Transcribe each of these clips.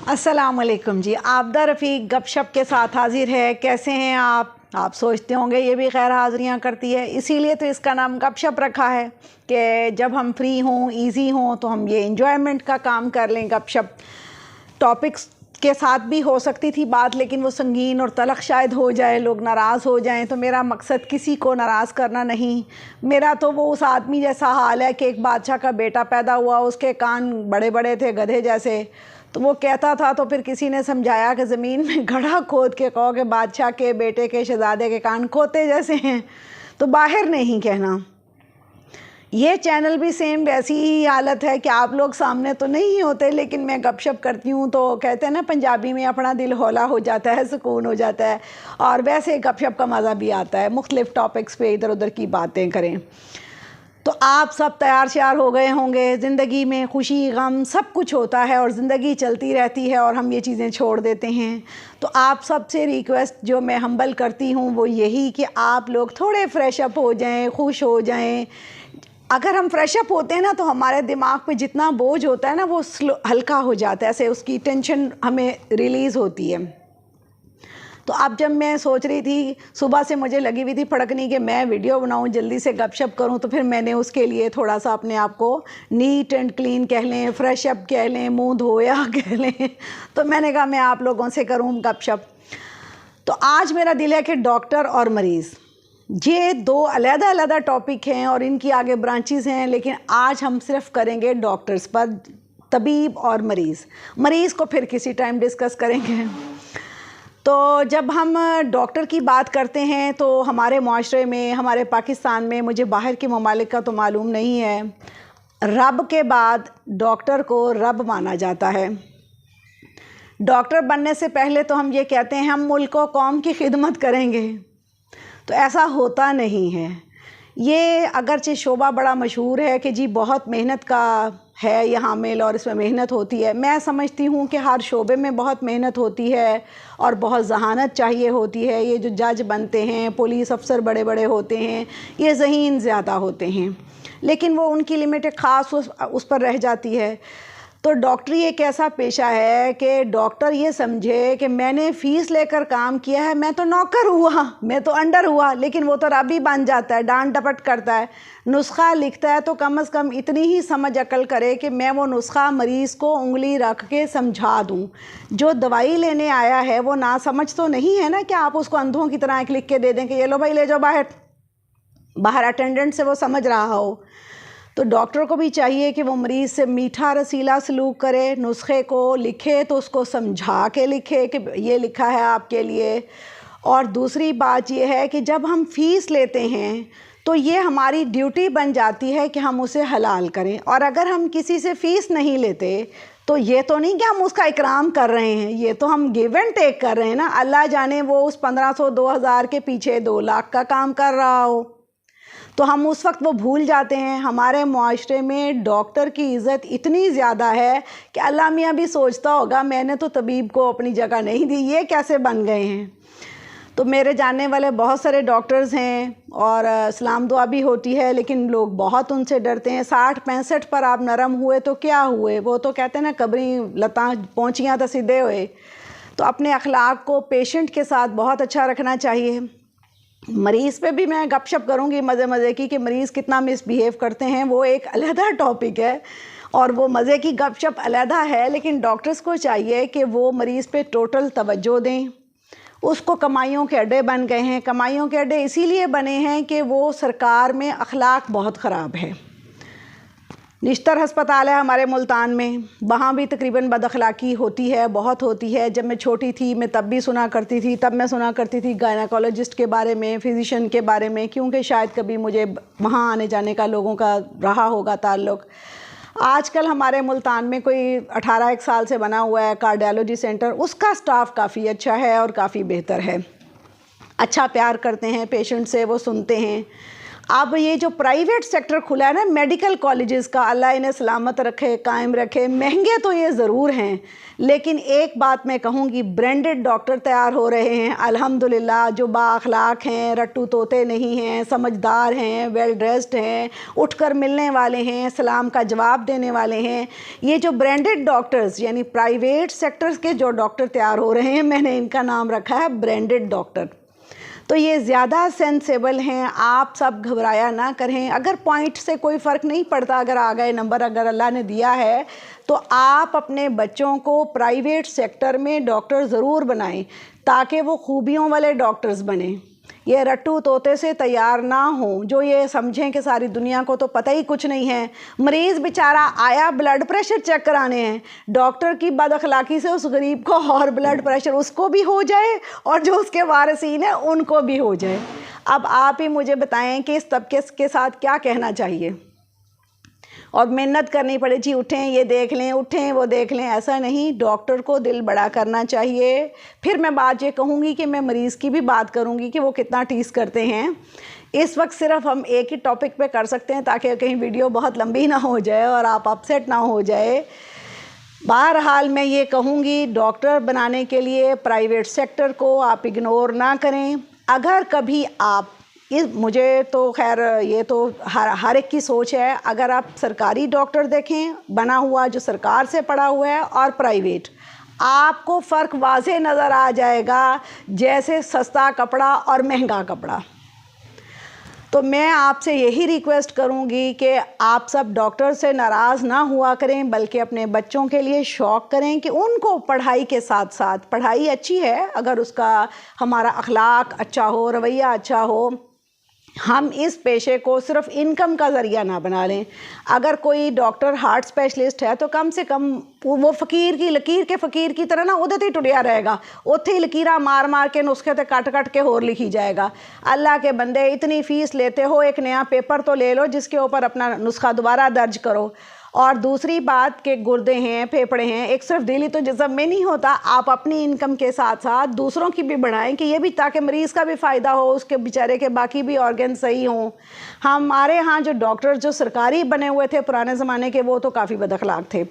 अस्सलामुअलैकुम जी। आबदा रफ़ीक गपशप के साथ हाजिर है। कैसे हैं आप सोचते होंगे ये भी खैर हाज़िरियाँ करती है, इसीलिए तो इसका नाम गपशप रखा है कि जब हम फ्री हों, इजी हों, तो हम ये एंजॉयमेंट का काम कर लें। गपशप टॉपिक्स के साथ भी हो सकती थी बात, लेकिन वो संगीन और तलख़ शायद हो जाए, लोग नाराज़ हो जाएं। तो मेरा मकसद किसी को नाराज़ करना नहीं। मेरा तो वो उस आदमी जैसा हाल है कि एक बादशाह का बेटा पैदा हुआ, उसके कान बड़े बड़े थे गधे जैसे। तो वो कहता था, तो फिर किसी ने समझाया कि ज़मीन में गड्ढा खोद के कहो कि बादशाह के बेटे के शहज़ादे के कान खोते जैसे हैं, तो बाहर नहीं कहना। ये चैनल भी सेम वैसी ही हालत है कि आप लोग सामने तो नहीं होते, लेकिन मैं गपशप करती हूँ तो कहते हैं ना पंजाबी में, अपना दिल हौला हो जाता है, सुकून हो जाता है। और वैसे गपशप का मज़ा भी आता है, मुख्तलिफ़ टॉपिक्स पे इधर उधर की बातें करें। तो आप सब तैयार श्यार हो गए होंगे। ज़िंदगी में खुशी गम सब कुछ होता है और ज़िंदगी चलती रहती है और हम ये चीज़ें छोड़ देते हैं। तो आप सबसे रिक्वेस्ट जो मैं हम्बल करती हूँ वो यही कि आप लोग थोड़े फ्रेश अप हो जाएं, खुश हो जाएं। अगर हम फ्रेश अप होते हैं ना, तो हमारे दिमाग पे जितना बोझ होता है ना, वो हल्का हो जाता है, ऐसे उसकी टेंशन हमें रिलीज़ होती है। तो अब जब मैं सोच रही थी, सुबह से मुझे लगी हुई थी फड़कनी कि मैं वीडियो बनाऊं, जल्दी से गपशप करूं, तो फिर मैंने उसके लिए थोड़ा सा अपने आप को नीट एंड क्लीन कह लें, फ्रेश अप कह लें, मुंह धोया कह लें। तो मैंने कहा मैं आप लोगों से करूं गपशप। तो आज मेरा दिल है कि डॉक्टर और मरीज़, ये दो अलग-अलग टॉपिक हैं और इनकी आगे ब्रांचेस हैं, लेकिन आज हम सिर्फ करेंगे डॉक्टर्स पर, तबीब और मरीज़ को फिर किसी टाइम डिस्कस करेंगे। तो जब हम डॉक्टर की बात करते हैं तो हमारे माशरे में, हमारे पाकिस्तान में, मुझे बाहर के ममालिक का तो मालूम नहीं है, रब के बाद डॉक्टर को रब माना जाता है। डॉक्टर बनने से पहले तो हम ये कहते हैं हम मुल्क और कौम की खिदमत करेंगे, तो ऐसा होता नहीं है। ये अगरचे शोबा बड़ा मशहूर है कि जी बहुत मेहनत का है यहाँ मेल और इसमें मेहनत होती है। मैं समझती हूँ कि हर शोबे में बहुत मेहनत होती है और बहुत जहानत चाहिए होती है। ये जो जज बनते हैं, पुलिस अफसर बड़े बड़े होते हैं, ये ज़हीन ज़्यादा होते हैं, लेकिन वो उनकी लिमिट एक ख़ास उस पर रह जाती है। तो डॉक्टरी एक ऐसा पेशा है कि डॉक्टर ये समझे कि मैंने फ़ीस लेकर काम किया है, मैं तो नौकर हुआ, मैं तो अंडर हुआ, लेकिन वो तो रब ही बन जाता है, डांट डपट करता है, नुस्खा लिखता है, तो कम से कम इतनी ही समझ अकल करे कि मैं वो नुस्खा मरीज़ को उंगली रख के समझा दूँ। जो दवाई लेने आया है वो ना समझ तो नहीं है ना कि आप उसको अंधों की तरह एक लिख के दे दें कि ये लो भाई ले जाओ बाहर अटेंडेंट से वो समझ रहा हो। तो डॉक्टर को भी चाहिए कि वो मरीज़ से मीठा रसीला सलूक करे, नुस्खे को लिखे तो उसको समझा के लिखे कि ये लिखा है आपके लिए। और दूसरी बात ये है कि जब हम फ़ीस लेते हैं तो ये हमारी ड्यूटी बन जाती है कि हम उसे हलाल करें। और अगर हम किसी से फ़ीस नहीं लेते तो ये तो नहीं कि हम उसका इकराम कर रहे हैं, ये तो हम गिव एंड टेक कर रहे हैं ना। अल्लाह जाने वो उस 1500-2000 के पीछे 2 लाख का काम कर रहा हो, तो हम उस वक्त वो भूल जाते हैं। हमारे मुआशरे में डॉक्टर की इज़्ज़त इतनी ज़्यादा है कि अल्लाह मियाँ भी सोचता होगा मैंने तो तबीब को अपनी जगह नहीं दी, ये कैसे बन गए हैं। तो मेरे जानने वाले बहुत सारे डॉक्टर्स हैं और सलाम दुआ भी होती है, लेकिन लोग बहुत उनसे डरते हैं। 60-65 पर आप नरम हुए तो क्या हुए, वो तो कहते हैं ना कबरी लता पहुँचियाँ तो सीधे हुए। तो अपने अखलाक को पेशेंट के साथ बहुत अच्छा रखना चाहिए। मरीज़ पे भी मैं गपशप करूँगी मज़े की कि मरीज़ कितना मिसबिहेव करते हैं, वो एक अलहदा टॉपिक है और वो मज़े की गपशप अलहदा है। लेकिन डॉक्टर्स को चाहिए कि वो मरीज़ पे टोटल तवज्जो दें। उसको कमाइयों के अड्डे बन गए हैं। कमाइयों के अड्डे इसीलिए बने हैं कि वो सरकार में अखलाक बहुत ख़राब है। निश्तर हस्पताल है हमारे मुल्तान में, वहाँ भी तकरीबन बदअखलाक़ी होती है, बहुत होती है। जब मैं छोटी थी मैं तब भी सुना करती थी, तब मैं सुना करती थी गायनेकोलॉजिस्ट के बारे में, फिजिशियन के बारे में, क्योंकि शायद कभी मुझे वहाँ आने जाने का लोगों का रहा होगा ताल्लुक़। आजकल हमारे मुल्तान में कोई 18 साल से बना हुआ है कार्डियोलॉजी सेंटर, उसका स्टाफ काफ़ी अच्छा है और काफ़ी बेहतर है। अच्छा प्यार करते हैं पेशेंट से, वो सुनते हैं। अब ये जो प्राइवेट सेक्टर खुला है ना मेडिकल कॉलेजेस का, अल्लाह इन्हें सलामत रखे, कायम रखे। महंगे तो ये ज़रूर हैं, लेकिन एक बात मैं कहूँगी, ब्रांडेड डॉक्टर तैयार हो रहे हैं अल्हम्दुलिल्लाह, जो बाअखलाक हैं, रट्टू तोते नहीं हैं, समझदार हैं, वेल ड्रेस्ड हैं, उठकर मिलने वाले हैं, सलाम का जवाब देने वाले हैं। ये जो ब्रांडेड डॉक्टर्स यानी प्राइवेट सेक्टर्स के जो डॉक्टर तैयार हो रहे हैं, मैंने इनका नाम रखा है ब्रांडेड डॉक्टर। तो ये ज़्यादा सेंसेबल हैं, आप सब घबराया ना करें। अगर पॉइंट से कोई फ़र्क नहीं पड़ता, अगर आ गए नंबर, अगर अल्लाह ने दिया है, तो आप अपने बच्चों को प्राइवेट सेक्टर में डॉक्टर ज़रूर बनाएं ताकि वो खूबियों वाले डॉक्टर्स बने। ये रट्टू तोते से तैयार ना हों, जो ये समझें कि सारी दुनिया को तो पता ही कुछ नहीं है। मरीज़ बेचारा आया ब्लड प्रेशर चेक कराने हैं, डॉक्टर की बदअखलाकी से उस गरीब को और ब्लड प्रेशर उसको भी हो जाए और जो उसके वारिसीन हैं उनको भी हो जाए। अब आप ही मुझे बताएं कि इस तबके के साथ क्या कहना चाहिए। और मेहनत करनी पड़े, जी उठें ये देख लें, उठें वो देख लें, ऐसा नहीं। डॉक्टर को दिल बड़ा करना चाहिए। फिर मैं बात ये कहूँगी कि मैं मरीज़ की भी बात करूँगी कि वो कितना टीस करते हैं। इस वक्त सिर्फ हम एक ही टॉपिक पे कर सकते हैं ताकि कहीं वीडियो बहुत लंबी ना हो जाए और आप अपसेट ना हो जाए। बहरहाल मैं ये कहूँगी, डॉक्टर बनाने के लिए प्राइवेट सेक्टर को आप इग्नोर ना करें। अगर कभी आप मुझे तो खैर ये तो हर एक की सोच है, अगर आप सरकारी डॉक्टर देखें बना हुआ जो सरकार से पढ़ा हुआ है और प्राइवेट, आपको फ़र्क वाज़े नज़र आ जाएगा, जैसे सस्ता कपड़ा और महंगा कपड़ा। तो मैं आपसे यही रिक्वेस्ट करूंगी कि आप सब डॉक्टर से नाराज़ ना हुआ करें, बल्कि अपने बच्चों के लिए शौक़ करें कि उनको पढ़ाई के साथ साथ, पढ़ाई अच्छी है अगर उसका हमारा अखलाक अच्छा हो, रवैया अच्छा हो, हम इस पेशे को सिर्फ इनकम का ज़रिया ना बना लें। अगर कोई डॉक्टर हार्ट स्पेशलिस्ट है तो कम से कम वो फ़कीर की लकीर के फ़कीर की तरह ना उधर ही टुटिया रहेगा, उत्थे ही लकीरा मार मार के नुस्खे ते कट कट के होर लिखी जाएगा। अल्लाह के बंदे, इतनी फ़ीस लेते हो, एक नया पेपर तो ले लो जिसके ऊपर अपना नुस्खा दोबारा दर्ज करो। और दूसरी बात कि गुर्दे हैं, फेफड़े हैं, एक सिर्फ दिल ही तो जिस्म में नहीं होता। आप अपनी इनकम के साथ साथ दूसरों की भी बढ़ाएं कि ये भी, ताकि मरीज़ का भी फ़ायदा हो, उसके बेचारे के बाकी भी ऑर्गन सही हों। हमारे यहाँ जो डॉक्टर जो सरकारी बने हुए थे पुराने ज़माने के, वो तो काफ़ी बदअखलाक थे,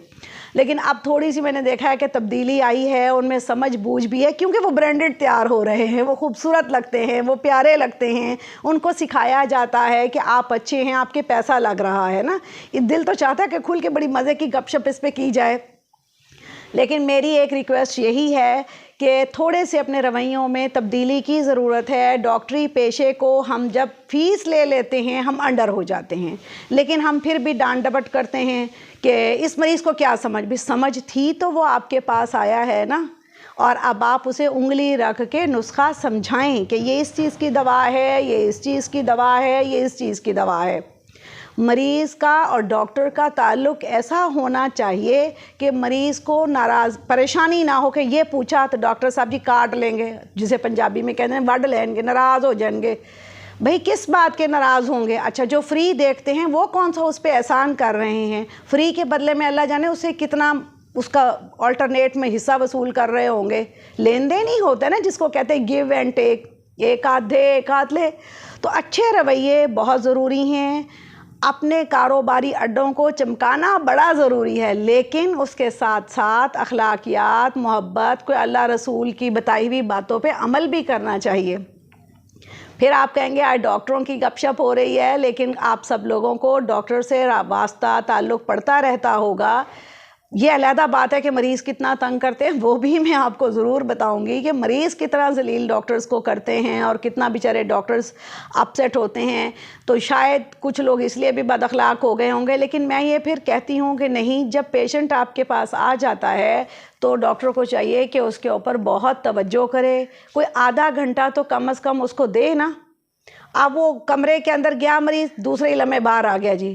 लेकिन अब थोड़ी सी मैंने देखा है कि तब्दीली आई है, उनमें समझ बूझ भी है, क्योंकि वो ब्रांडेड तैयार हो रहे हैं, वो खूबसूरत लगते हैं, वो प्यारे लगते हैं, उनको सिखाया जाता है कि आप अच्छे हैं, आपके पैसा लग रहा है ना। ये दिल तो चाहता है कि खुल के बड़ी मज़े की गपशप इस पर की जाए, लेकिन मेरी एक रिक्वेस्ट यही है कि थोड़े से अपने रवैयों में तब्दीली की ज़रूरत है। डॉक्टरी पेशे को हम जब फ़ीस ले लेते हैं हम अंडर हो जाते हैं, लेकिन हम फिर भी डांट डपट करते हैं कि इस मरीज़ को क्या समझ, भी समझ थी तो वो आपके पास आया है ना। और अब आप उसे उंगली रख के नुस्खा समझाएं कि ये इस चीज़ की दवा है, ये इस चीज़ की दवा है, ये इस चीज़ की दवा है। मरीज़ का और डॉक्टर का ताल्लुक़ ऐसा होना चाहिए कि मरीज़ को नाराज़ परेशानी ना हो कि ये पूछा तो डॉक्टर साहब जी काट लेंगे, जिसे पंजाबी में कहते हैं वड लेंगे, नाराज़ हो जाएंगे। भाई किस बात के नाराज़ होंगे? अच्छा, जो फ्री देखते हैं वो कौन सा उस पर एहसान कर रहे हैं? फ्री के बदले में अल्लाह जाने उसे कितना उसका अल्टरनेट में हिस्सा वसूल कर रहे होंगे। लेन देन ही होता है ना, जिसको कहते हैं गिव एंड टेक, एक हाथ दे एक हाथ ले। तो अच्छे रवैये बहुत ज़रूरी हैं। अपने कारोबारी अड्डों को चमकाना बड़ा ज़रूरी है, लेकिन उसके साथ साथ अखलाकियात, मोहब्बत, कोई अल्लाह रसूल की बताई हुई बातों पे अमल भी करना चाहिए। फिर आप कहेंगे आज डॉक्टरों की गपशप हो रही है, लेकिन आप सब लोगों को डॉक्टर से वास्ता ताल्लुक़ पड़ता रहता होगा। ये अलहदा बात है कि मरीज़ कितना तंग करते हैं, वो भी मैं आपको ज़रूर बताऊंगी कि मरीज़ कितना ज़लील डॉक्टर्स को करते हैं और कितना बेचारे डॉक्टर्स अपसेट होते हैं। तो शायद कुछ लोग इसलिए भी बदअखलाक हो गए होंगे, लेकिन मैं ये फिर कहती हूँ कि नहीं, जब पेशेंट आपके पास आ जाता है तो डॉक्टर को चाहिए कि उसके ऊपर बहुत तवज्जो करे। कोई आधा घंटा तो कम से कम उसको दे ना। अब वो कमरे के अंदर गया मरीज़, दूसरे ही लम्हे बाहर आ गया जी,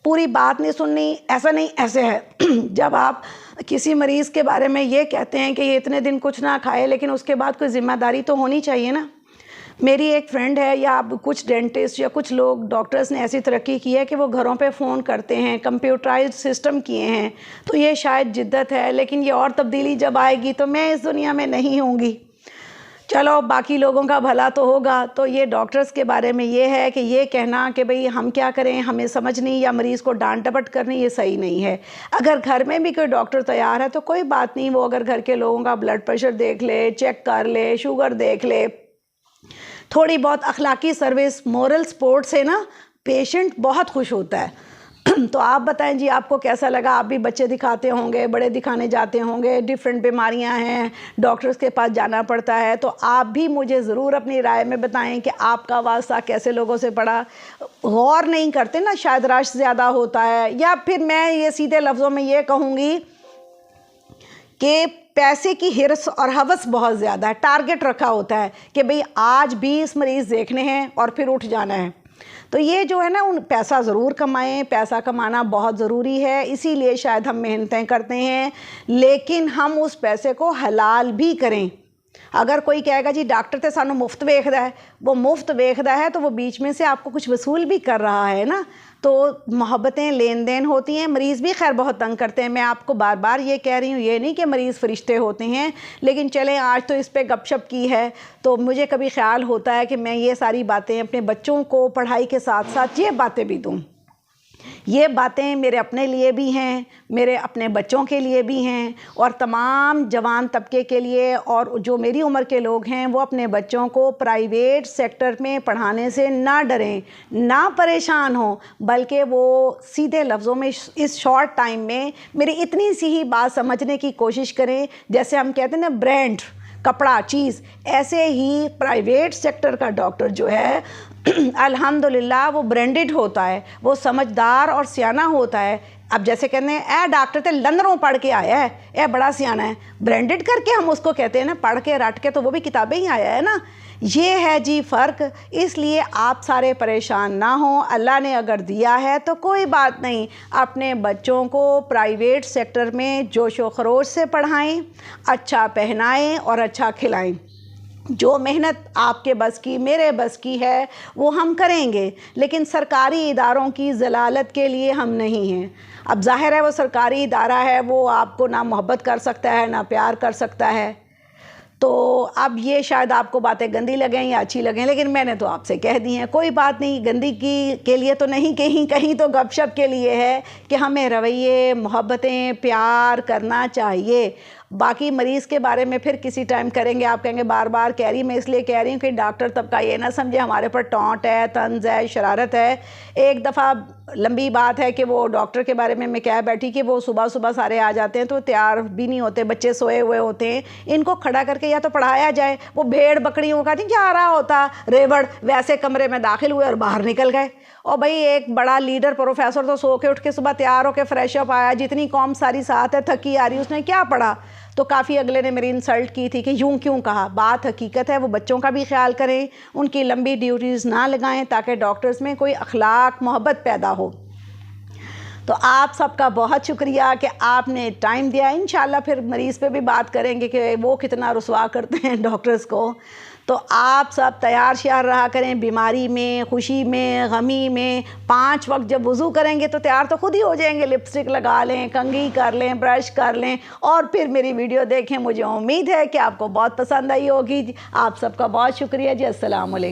पूरी बात नहीं सुननी, ऐसा नहीं ऐसे है। जब आप किसी मरीज़ के बारे में ये कहते हैं कि ये इतने दिन कुछ ना खाए, लेकिन उसके बाद कोई ज़िम्मेदारी तो होनी चाहिए ना। मेरी एक फ्रेंड है, या अब कुछ डेंटिस्ट या कुछ लोग डॉक्टर्स ने ऐसी तरक्की की है कि वो घरों पे फ़ोन करते हैं, कंप्यूटराइज्ड सिस्टम किए हैं। तो ये शायद जिद्दत है, लेकिन ये और तब्दीली जब आएगी तो मैं इस दुनिया में नहीं होंगी। चलो बाकी लोगों का भला तो होगा। तो ये डॉक्टर्स के बारे में ये है कि ये कहना कि भाई हम क्या करें, हमें समझ नहीं, या मरीज़ को डांट डपट करनी, ये सही नहीं है। अगर घर में भी कोई डॉक्टर तैयार है तो कोई बात नहीं, वो अगर घर के लोगों का ब्लड प्रेशर देख ले, चेक कर ले, शुगर देख ले, थोड़ी बहुत अखलाकी सर्विस, मोरल सपोर्ट से ना पेशेंट बहुत खुश होता है। तो आप बताएं जी, आपको कैसा लगा? आप भी बच्चे दिखाते होंगे, बड़े दिखाने जाते होंगे, डिफरेंट बीमारियां हैं, डॉक्टर्स के पास जाना पड़ता है, तो आप भी मुझे ज़रूर अपनी राय में बताएं कि आपका वास्ता कैसे लोगों से पड़ा। गौर नहीं करते ना, शायद रश ज़्यादा होता है, या फिर मैं ये सीधे लफ्ज़ों में ये कहूँगी कि पैसे की हिर्स और हवस बहुत ज़्यादा है। टारगेट रखा होता है कि भाई आज 20 मरीज़ देखने हैं और फिर उठ जाना है। तो ये जो है ना, उन पैसा ज़रूर कमाएं, पैसा कमाना बहुत ज़रूरी है, इसीलिए शायद हम मेहनतें करते हैं, लेकिन हम उस पैसे को हलाल भी करें। अगर कोई कहेगा जी डॉक्टर तो सानू मुफ्त वेखदा है, वो मुफ्त वेखदा है तो वो बीच में से आपको कुछ वसूल भी कर रहा है ना। तो मोहब्बतें लेन देन होती हैं। मरीज़ भी खैर बहुत तंग करते हैं, मैं आपको बार बार ये कह रही हूँ, ये नहीं कि मरीज़ फरिश्ते होते हैं, लेकिन चलें आज तो इस पे गपशप की है, तो मुझे कभी ख्याल होता है कि मैं ये सारी बातें अपने बच्चों को पढ़ाई के साथ साथ ये बातें भी दूँ। ये बातें मेरे अपने लिए भी हैं, मेरे अपने बच्चों के लिए भी हैं, और तमाम जवान तबके के लिए, और जो मेरी उम्र के लोग हैं वो अपने बच्चों को प्राइवेट सेक्टर में पढ़ाने से ना डरें, ना परेशान हों, बल्कि वो सीधे लफ्ज़ों में इस शॉर्ट टाइम में मेरी इतनी सी ही बात समझने की कोशिश करें। जैसे हम कहते हैं ना ब्रांड, कपड़ा, चीज़, ऐसे ही प्राइवेट सेक्टर का डॉक्टर जो है अल्हम्दुलिल्लाह वो ब्रांडेड होता है, वो समझदार और सियाना होता है। अब जैसे कहते हैं ए डॉक्टर तो लंदनों पढ़ के आया है, ए बड़ा सियाना है, ब्रांडेड करके हम उसको कहते हैं ना, पढ़ के रट के तो वो भी किताबें ही आया है ना। ये है जी फ़र्क। इसलिए आप सारे परेशान ना हों, अल्लाह ने अगर दिया है तो कोई बात नहीं, अपने बच्चों को प्राइवेट सेक्टर में जोशो खरोश से पढ़ाएं, अच्छा पहनाएं और अच्छा खिलाएं। जो मेहनत आपके बस की, मेरे बस की है, वो हम करेंगे, लेकिन सरकारी इदारों की ज़लालत के लिए हम नहीं हैं। अब ज़ाहिर है वो सरकारी इदारा है, वो आपको ना मोहब्बत कर सकता है ना प्यार कर सकता है। तो अब ये शायद आपको बातें गंदी लगें या अच्छी लगें, लेकिन मैंने तो आपसे कह दी हैं, कोई बात नहीं, गंदी के लिए तो नहीं, कहीं कहीं तो गपशप के लिए है कि हमें रवैये, मोहब्बतें, प्यार करना चाहिए। बाकी मरीज़ के बारे में फिर किसी टाइम करेंगे। आप कहेंगे बार बार कह रही, मैं इसलिए कह रही हूँ कि डॉक्टर तबका ये ना समझे हमारे पर टॉन्ट है, तंज है, शरारत है। एक दफ़ा लंबी बात है कि वो डॉक्टर के बारे में मैं कह बैठी कि वो सुबह सुबह सारे आ जाते हैं तो तैयार भी नहीं होते, बच्चे सोए हुए होते हैं, इनको खड़ा करके या तो पढ़ाया जाए। वो भेड़ बकरियों का नहीं जा रहा होता रेवड़, वैसे कमरे में दाखिल हुए और बाहर निकल गए। और भाई एक बड़ा लीडर प्रोफेसर तो सो के उठ के सुबह तैयार होकर फ्रेश अप आया, जितनी कौम सारी साथ है, थकी आ रही, उसने क्या पढ़ा? तो काफ़ी अगले ने मेरी इंसल्ट की थी कि यूं क्यों कहा। बात हकीकत है, वो बच्चों का भी ख्याल करें, उनकी लंबी ड्यूटीज़ ना लगाएं, ताकि डॉक्टर्स में कोई अखलाक, मोहब्बत पैदा हो। तो आप सबका बहुत शुक्रिया कि आपने टाइम दिया। इंशाल्लाह फिर मरीज़ पे भी बात करेंगे कि वो कितना रुसवा करते हैं डॉक्टर्स को। तो आप सब तैयार श्यार रहा करें, बीमारी में, खुशी में, गमी में। 5 वक्त जब वज़ू करेंगे तो तैयार तो खुद ही हो जाएंगे, लिपस्टिक लगा लें, कंघी कर लें, ब्रश कर लें और फिर मेरी वीडियो देखें। मुझे उम्मीद है कि आपको बहुत पसंद आई होगी। आप सबका बहुत शुक्रिया जी। अस्सलाम वालेकुम।